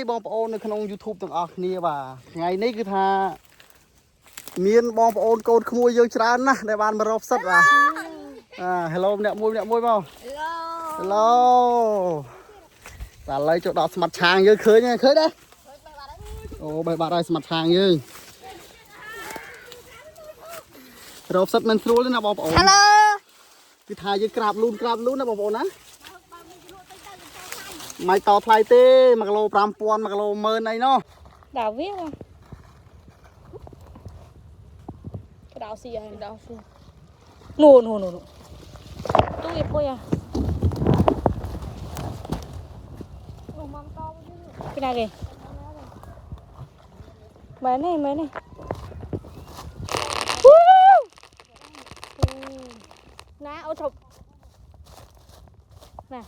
บองปโอนในขนม YouTube ต่างออกนี่ว่าไงนี่คือท่าเมียนบองปโอนโกนขโมยเยอะชรานะในบ้านมารบสัตว์ว่ะฮัลโหลเนี่ยมวยเปล่าฮัลโหลแต่เลยจุดดอกสมัดช้างเยอะเคยเนี่ยเคยได้โอ้ใบบาดได้สมัดช้างเยอะรบสัตว์มันรู้เลยนะบองปโอนฮัลโหลคือท่ายืดกราบลูนนะบองปโอนนะไม่ต่อไฟเต้มักโลปรามปวนมักโลเมินไอ้เนาะดาววิ่งcái đào xì à đào xì nổ tôi biết bơi à cái này kìa mấy này nè ô chụp nè